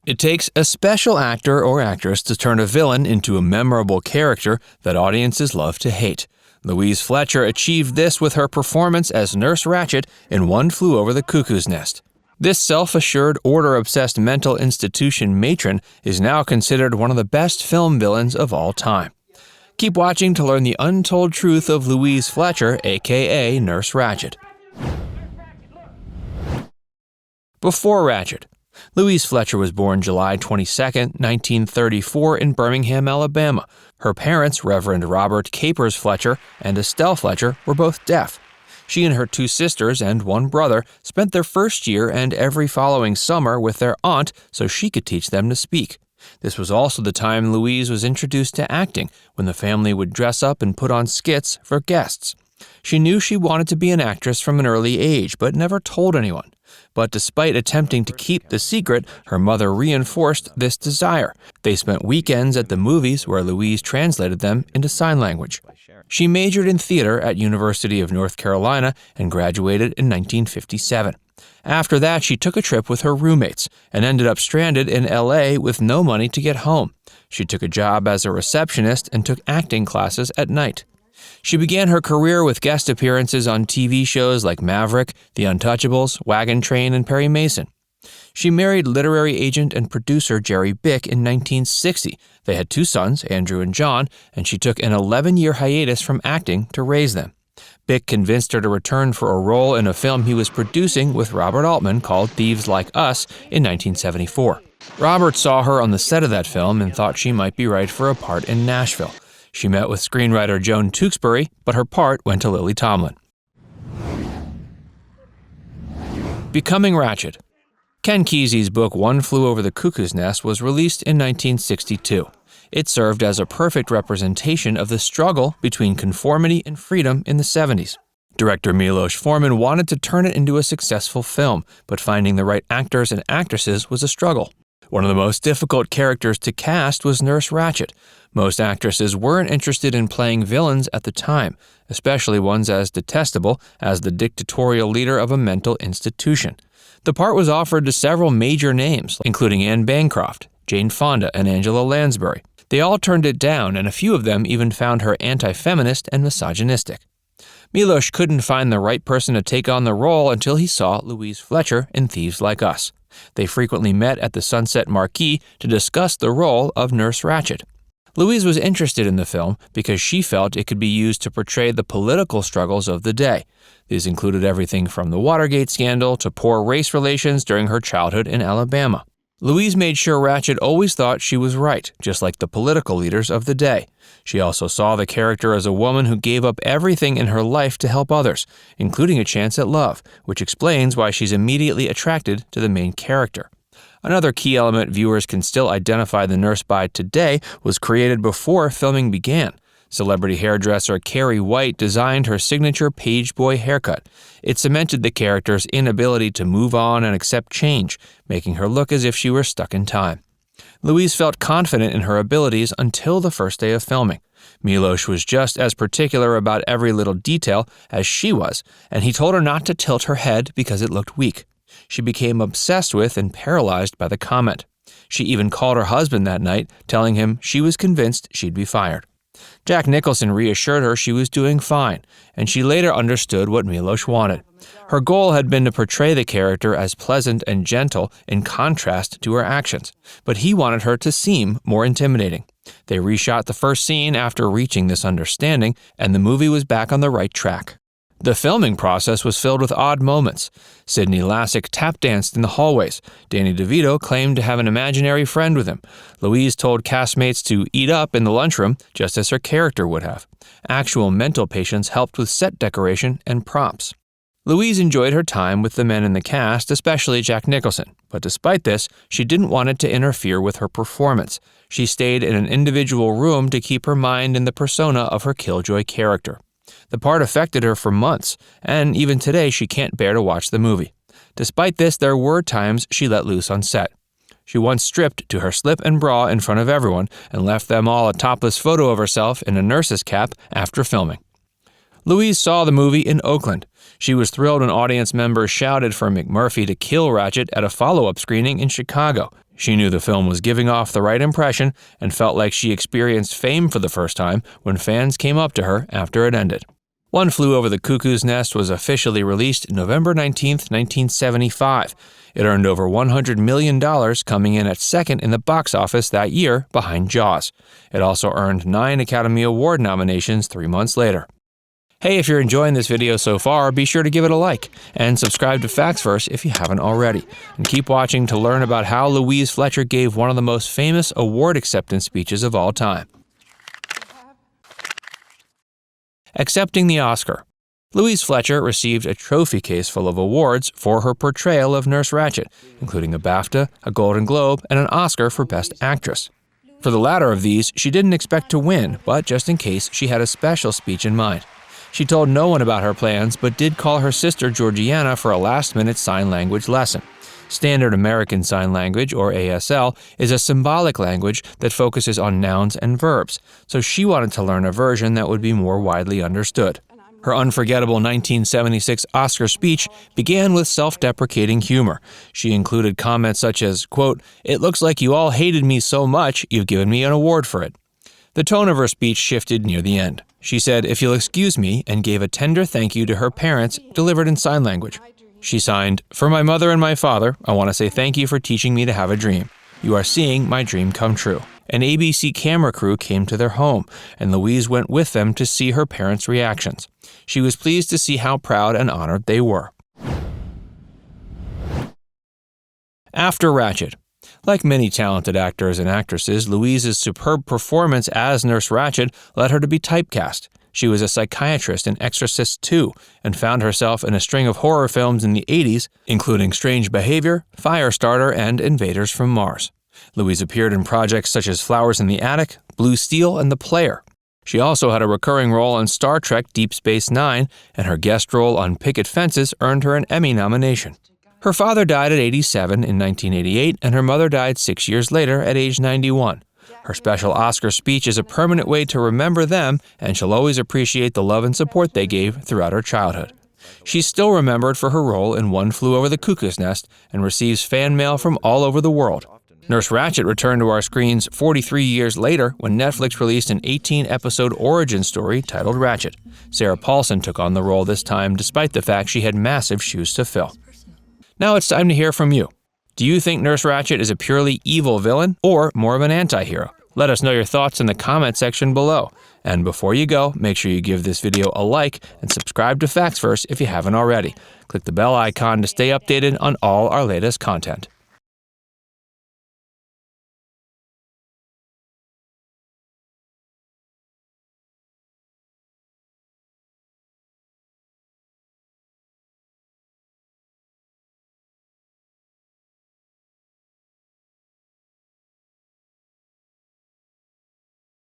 It takes a special actor or actress to turn a villain into a memorable character that audiences love to hate. Louise Fletcher achieved this with her performance as Nurse Ratched in One Flew Over the Cuckoo's Nest. This self-assured, order-obsessed mental institution matron is now considered one of the best film villains of all time. Keep watching to learn the untold truth of Louise Fletcher, aka Nurse Ratched. Before Ratched. Louise Fletcher was born July 22, 1934 in Birmingham, Alabama. Her parents, Reverend Robert Capers Fletcher and Estelle Fletcher, were both deaf. She and her 2 sisters and 1 brother spent their first year and every following summer with their aunt so she could teach them to speak. This was also the time Louise was introduced to acting, when the family would dress up and put on skits for guests. She knew she wanted to be an actress from an early age, but never told anyone. But despite attempting to keep the secret, her mother reinforced this desire. They spent weekends at the movies where Louise translated them into sign language. She majored in theater at University of North Carolina and graduated in 1957. After that, she took a trip with her roommates and ended up stranded in LA with no money to get home. She took a job as a receptionist and took acting classes at night. She began her career with guest appearances on TV shows like Maverick, The Untouchables, Wagon Train, and Perry Mason. She married literary agent and producer Jerry Bick in 1960. They had 2 sons, Andrew and John, and she took an 11-year hiatus from acting to raise them. Bick convinced her to return for a role in a film he was producing with Robert Altman called Thieves Like Us in 1974. Robert saw her on the set of that film and thought she might be right for a part in Nashville. She met with screenwriter Joan Tewksbury, but her part went to Lily Tomlin. Becoming Ratched. Ken Kesey's book One Flew Over the Cuckoo's Nest was released in 1962. It served as a perfect representation of the struggle between conformity and freedom in the 70s. Director Milos Forman wanted to turn it into a successful film, but finding the right actors and actresses was a struggle. One of the most difficult characters to cast was Nurse Ratched. Most actresses weren't interested in playing villains at the time, especially ones as detestable as the dictatorial leader of a mental institution. The part was offered to several major names, including Anne Bancroft, Jane Fonda, and Angela Lansbury. They all turned it down, and a few of them even found her anti-feminist and misogynistic. Milos couldn't find the right person to take on the role until he saw Louise Fletcher in Thieves Like Us. They frequently met at the Sunset Marquee to discuss the role of Nurse Ratched. Louise was interested in the film because she felt it could be used to portray the political struggles of the day. These included everything from the Watergate scandal to poor race relations during her childhood in Alabama. Louise made sure Ratched always thought she was right, just like the political leaders of the day. She also saw the character as a woman who gave up everything in her life to help others, including a chance at love, which explains why she's immediately attracted to the main character. Another key element viewers can still identify the nurse by today was created before filming began. Celebrity hairdresser Carrie White designed her signature pageboy haircut. It cemented the character's inability to move on and accept change, making her look as if she were stuck in time. Louise felt confident in her abilities until the first day of filming. Milos was just as particular about every little detail as she was, and he told her not to tilt her head because it looked weak. She became obsessed with and paralyzed by the comment. She even called her husband that night, telling him she was convinced she'd be fired. Jack Nicholson reassured her she was doing fine, and she later understood what Milos wanted. Her goal had been to portray the character as pleasant and gentle in contrast to her actions, but he wanted her to seem more intimidating. They reshot the first scene after reaching this understanding, and the movie was back on the right track. The filming process was filled with odd moments. Sidney Lassick tap danced in the hallways. Danny DeVito claimed to have an imaginary friend with him. Louise told castmates to eat up in the lunchroom, just as her character would have. Actual mental patients helped with set decoration and props. Louise enjoyed her time with the men in the cast, especially Jack Nicholson, but despite this, she didn't want it to interfere with her performance. She stayed in an individual room to keep her mind in the persona of her killjoy character. The part affected her for months, and even today she can't bear to watch the movie. Despite this, there were times she let loose on set. She once stripped to her slip and bra in front of everyone and left them all a topless photo of herself in a nurse's cap after filming. Louise saw the movie in Oakland. She was thrilled when audience members shouted for McMurphy to kill Ratched at a follow-up screening in Chicago. She knew the film was giving off the right impression and felt like she experienced fame for the first time when fans came up to her after it ended. One Flew Over the Cuckoo's Nest was officially released November 19, 1975. It earned over $100 million, coming in at second in the box office that year behind Jaws. It also earned 9 Academy Award nominations 3 months later. Hey, if you're enjoying this video so far, be sure to give it a like and subscribe to Factsverse if you haven't already. And keep watching to learn about how Louise Fletcher gave one of the most famous award acceptance speeches of all time. Accepting the Oscar. Louise Fletcher received a trophy case full of awards for her portrayal of Nurse Ratched, including a BAFTA, a Golden Globe, and an Oscar for Best Actress. For the latter of these, she didn't expect to win, but just in case, she had a special speech in mind. She told no one about her plans, but did call her sister Georgiana for a last-minute sign language lesson. Standard American Sign Language, or ASL, is a symbolic language that focuses on nouns and verbs, so she wanted to learn a version that would be more widely understood. Her unforgettable 1976 Oscar speech began with self-deprecating humor. She included comments such as, quote, "It looks like you all hated me so much, you've given me an award for it." The tone of her speech shifted near the end. She said, "If you'll excuse me," and gave a tender thank you to her parents, delivered in sign language. She signed, "For my mother and my father, I want to say thank you for teaching me to have a dream. You are seeing my dream come true." An ABC camera crew came to their home, and Louise went with them to see her parents' reactions. She was pleased to see how proud and honored they were. After Ratched. Like many talented actors and actresses, Louise's superb performance as Nurse Ratched led her to be typecast. She was a psychiatrist in Exorcist II and found herself in a string of horror films in the 80s, including Strange Behavior, Firestarter, and Invaders from Mars. Louise appeared in projects such as Flowers in the Attic, Blue Steel, and The Player. She also had a recurring role on Star Trek Deep Space Nine, and her guest role on Picket Fences earned her an Emmy nomination. Her father died at 87 in 1988, and her mother died 6 years later at age 91. Her special Oscar speech is a permanent way to remember them, and she'll always appreciate the love and support they gave throughout her childhood. She's still remembered for her role in One Flew Over the Cuckoo's Nest and receives fan mail from all over the world. Nurse Ratched returned to our screens 43 years later when Netflix released an 18-episode origin story titled Ratched. Sarah Paulson took on the role this time despite the fact she had massive shoes to fill. Now it's time to hear from you. Do you think Nurse Ratched is a purely evil villain or more of an anti-hero? Let us know your thoughts in the comment section below. And before you go, make sure you give this video a like and subscribe to Factsverse if you haven't already. Click the bell icon to stay updated on all our latest content.